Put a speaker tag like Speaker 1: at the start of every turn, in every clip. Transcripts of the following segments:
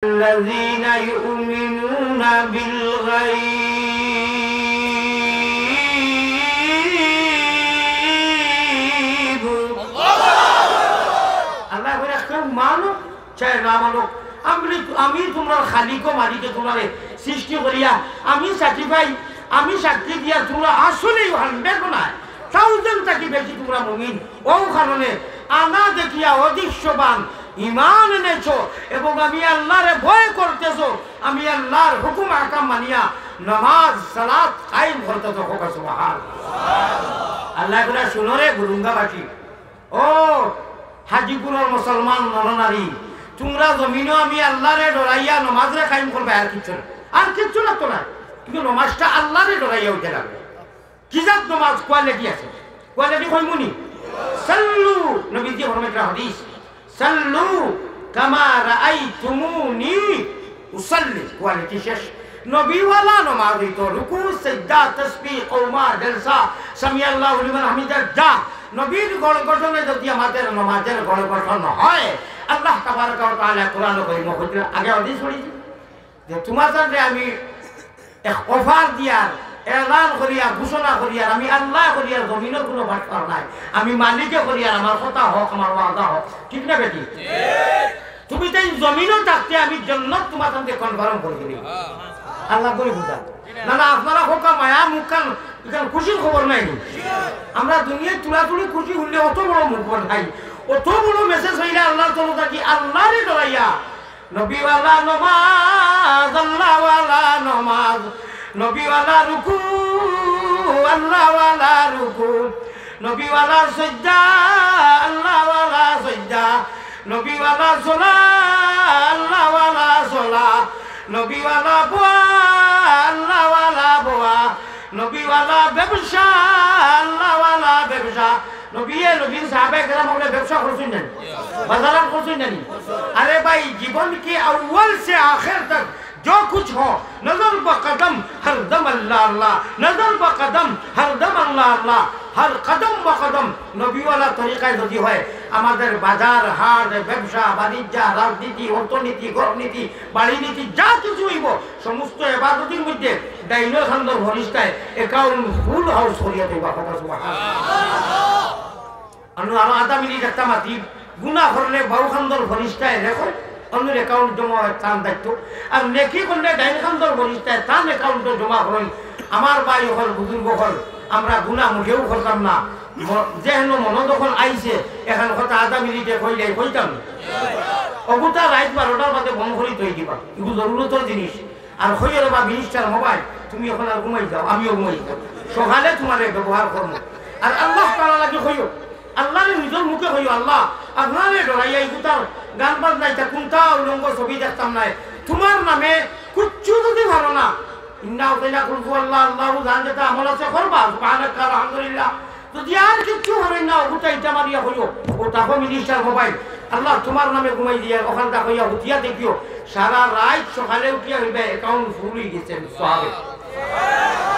Speaker 1: الذين يؤمنون بالغيب আল্লাহ বলে কেউ মানো চাই না মানো আমি তোমার খালিক মালিকে তোমার সৃষ্টি করিয়া আমি সাক্ষী দিয়া তোমরা আসলেই 100 না 1000 থাকি বেশি তোমরা মুমিন ও কারণে আনা দেখিয়া অদৃশ্যবান ইমান এনেছো এবং আমি আল্লাহরে ভয় করতেছো আমি আল্লাহর হুকুম আহকাম মানিয়া নামাজ সালাত কায়েম করতেছো সুবহানাল্লাহ। আল্লাহ গুলা শুনো রে গুরুঙ্গাবাসী, ও হাজিপুরের মুসলমান নরনারী, তোমরা জমিনও আমি আল্লাহরে ডরাইয়া নামাজরে কায়েম করবে, আর কিচ্ছু না তো না, কিন্তু নামাজটা আল্লাহরে ডরাইয়া উঠে লাগবে। কি জাত নামাজ কোয়ালিটি আছে, কোয়ালিটি কইমুনি সাল্লু নবীজি ফরমাইছেন হাদিস সাল্লু কামা রাআইতুমুনি উসাল্লি, কোয়ালিটি শেষ। নবীওয়ালা নামাজ হইতো রুকু সিজদা তাসবিহ কওমা জলসা সামি আল্লাহু লিমান হামিদা যা নবীর গঠনে যদি আমাদের নামাজের গঠন হয়, আল্লাহ তাবারক ওয়া তাআলা কোরআন কারীমে বলেন, আগে হাদিস পড়েছি যে তোমার সাথে আমি এক অফার দিয়ার এলান করিয়া ঘোষণা করিয়ার আমি আল্লাহ করিয়ার জমিনের কোনো বাটপার নাই, আমি মালিকে করিয়ার আমার কথা হোক আমার ওয়াদা হোক, ঠিক না বেটি? তুমি তাই জমিনও থাকতে আমি জান্নাত তোমার সাথে কনফার্ম করে দিবি, আল্লাহ করে বুঝা না না। আপনারা হোকা মায়া মুখান খুশির খবর নাই, আমরা দুনিয়ায় তুলাতুলি খুশি হলে অত বড় মুখ নাই, অত বড় মেসেজ হইলে আল্লাহ তরফ থাকি আল্লাহরে ডরাইয়া নবীওয়ালা নমাজ আল্লাহওয়ালা নমাজ, নবীওয়ালা রুকু আল্লাহওয়ালা রুকু, নবীওয়ালা সিজদা আল্লাহওয়ালা সিজদা, নবীওয়ালা সালাত আল্লাহওয়ালা সালাত, নবীওয়ালা বোয়া আল্লাহওয়ালা বোয়া, নবীওয়ালা ব্যবসা আল্লাহওয়ালা ব্যবসা। নবীন সাহাবায়ে কেরাম বলে ব্যবসা করছেন না, বাজার করছেন না। अरे भाई जीवन के अव्वल से आखिर तक जो कुछ हो नजर ब कदम हर दम अल्लाह अल्लाह, नजर ब कदम हर दम अल्लाह अल्लाह, हर कदम ब कदम নবীওয়ালা তরিকায় যদি হয়, আমাদের বাজার হাট ব্যবসা বাণিজ্য রাজনীতি অর্থনীতি গণনীতি বাড়ি নীতি যা কিছু হইব সমস্ত ইবাদতের মধ্যে ডাইনো খান্দর ভরিষ্ঠায় অ্যাকাউন্ট ফুল হাউস করিয়া দেবা সুবহানাল্লাহ। আনো আধা মিনিট একটা মাতি গুনাহ করলে বাউ খান্দর ভরিষ্ঠায় রেখো অন্যের অ্যাকাউন্ট জমা হয় তার দায়িত্ব, আর নেকি করলে ডাইন খান্দর ভরিষ্ঠায় তার অ্যাকাউন্ট জমা করেন। আমার ভাই হল বুজুর্গ হল, আমরা গুনাহ মুখেও করতাম না, যেহেন মনে যখন আইছে এখন কথা আধা মিনিটে কইলে কইতাম অগুতা রাত 12টার বাদে বন্ধ করে তৈরি দিবা, এগুলো জরুরতর জিনিস। আর হইয়া বা মিনিস্টার মোবাইল তুমি এখন আর ঘুমাই যাও, আমিও ঘুমাই যাও, সকালে তোমার ব্যবহার করবো। আর আল্লাহ তাআলা লাগে হইও, আল্লাহরে নিজের মুখে হইও, আল্লাহ আপনারে ডরাইয়া ইগুতার গান বাজনাইতা কোনটা উলঙ্গ ছবি দেখতাম নাই, তোমার নামে কুচ্ছু যদি ভালো না ইন্না উতাইলা কুলফু আল্লাহ আল্লাহু জান যেটা আমল আছে করবা সুবহানাল্লাহ আলহামদুলিল্লাহ। যদি আর কিচ্ছু হবে না ওটা ইটা মারিয়া হইও, ও তাকো মিনিস্টার মোবাইল আল্লাহ তোমার নামে ঘুমাই দিয়া ওখানটা হইয়া উঠিয়া দেখিও সারা রাত সকালে উঠিয়া হইবে অ্যাকাউন্ট ফুল হয়ে গেছে সাহাবে।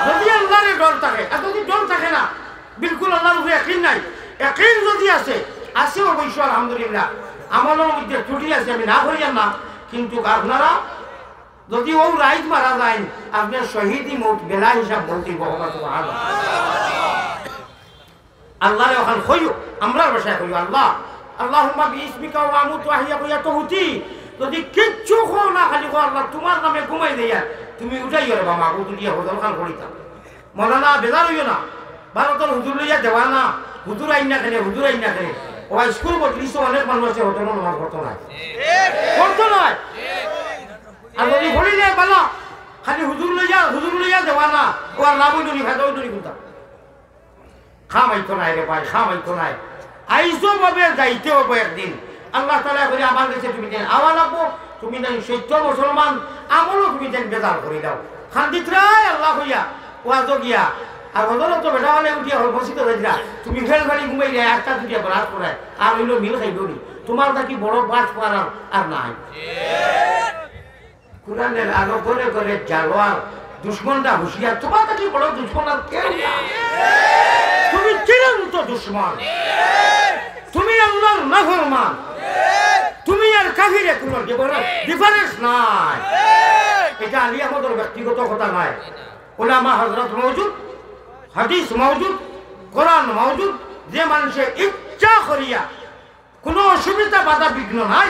Speaker 1: যদি আল্লাহরে ডর থাকে, আর যদি ডর থাকে না বিলকুল আল্লাহর উপরে ইয়াকিন নাই, ইয়াকিন যদি আছে অবশ্য আলহামদুলিল্লাহ আমলের মধ্যে ত্রুটি আছে, আমি না করিয়াম না, কিন্তু আপনারা যদি ও রাইত মারা যায় আপনার শহীদি মৌত বেলা হিসাব বলতে আল্লাহরে ওখান হইও, আমরা বসায় হইও আল্লাহ আল্লাহুম্মা বিইসমিকা ওয়া আমুতু ওয়া আহইয়া ওয়া তাহুতি। যদি কিচ্ছু হো না খালি কো আল্লাহ তোমার নামে ঘুমাই দেয়া তুমি উঠাইও রে বাবা মাগু দিয়া হজল খান করিতাম মৌলানা বেজার হইও না, ভারতের হুজুর লইয়া দেওয়া না, হুজুর আইন না খেলে হুজুর আইন না খেলে ও স্কুল বদলিস অনেক মানুষ আছে হোটেল নামাজ পড়তো না পড়তো নয়। আর যদি হরিলে বলো খালি হুজুর লইয়া দেওয়া না, ও আর লাভ হইনি ভেদ হইনি কোথা খামাইতো নাই রে ভাই, খামাইতো নাই। আইসো ভাবে যাইতে হবো একদিন, আল্লাহ তাআলা করে আমার কাছে তুমি দেন আওয়া লাগবো, তুমি দেন সত্য মুসলমান আমলও তুমি দেন বেজার করে দাও খান্দিত রায় আল্লাহ হইয়া ওয়াজ গিয়া। আর হজল তো বেটা হলে উঠিয়া হল বসিত হইরা তুমি ফেল ফেলি ঘুমাই যায় একটা দুটিয়া বাস করায় আর হইলো মিল খাইব নি, তোমার নাকি বড় বাস করার আর নাই। কুরআনের আলো করে করে জালোয়ার দুশ্মনটা হুঁশিয়ার, তোমার নাকি বড় দুশ্মন আর কেউ না, তুমি চিরন্ত দুশ্মন, তুমি আল্লাহর নাফরমান, তুমি আর কাফিরে কোনো ডিফারেন্স নাই। এটা আলী আমাদের ব্যক্তিগত কথা নয়, উলামা হযরত মওজুদ, হাদিস মওজুদ, কোরআন মওজুদ। যে মানুষের ইচ্ছা করিয়া কোনো অসুবিধা বাধা বিঘ্ন নাই,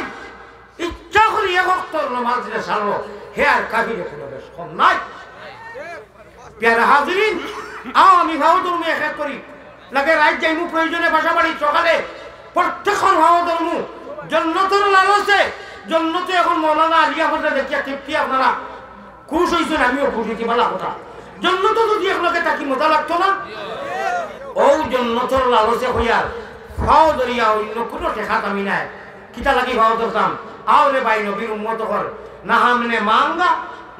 Speaker 1: ইচ্ছা করিয়া ভক্তর নামাজে সারলো, হে আর কাফিরে কোনো বেশ কম নাই। প্যারা হাজিরিন, আমি ভাও ধর্ম এক করি লাগে রাত যাইমু প্রয়োজনে বাসা বাড়ি সকালে প্রত্যেকখন ভাও ধর্ম জন্নতের লালসে। জন্নতে এখন মৌলানা আলী আমাদের দেখিয়া তৃপ্তি আপনারা খুশ হয়েছেন, আমিও খুশ হয়েছি, ভালো কথা। জন্নত যদি আপনাকে তাকি মজা লাগতো না, ও জন্নতর লালসে হইয়ার ভাও ধরিয়া অন্য কোনো ঠেকাত আমি নাই। কিতা লাগি ভাও ধরতাম, আওরে ভাই নবীর উম্মত কর, না হামনে মাঙ্গা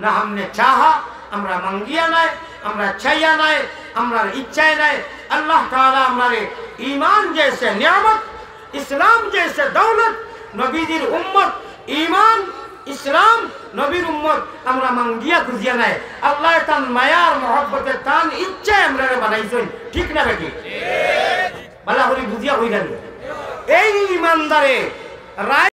Speaker 1: না হামনে চাহা, আমরা মাঙ্গিয়া নাই, আমরা চাইয়া নাই, আমরা ইচ্ছায় নাই। আল্লাহ তাআলা আমারে ঈমান जैसे নিয়ামত, ইসলাম जैसे দৌলত, নবীজির উম্মত ঈমান ইসলাম নবীর উম্মত আমরা মাঙ্গিয়া খুঁজিয়া নাই। আল্লাহ তান মায়ার মহব্বতের তান ইচ্ছায় আমরা বানাইছেন, ঠিক না বেটি? ঠিক। বালা করে বুঝিয়া হই গেল এই ঈমানদারে রায়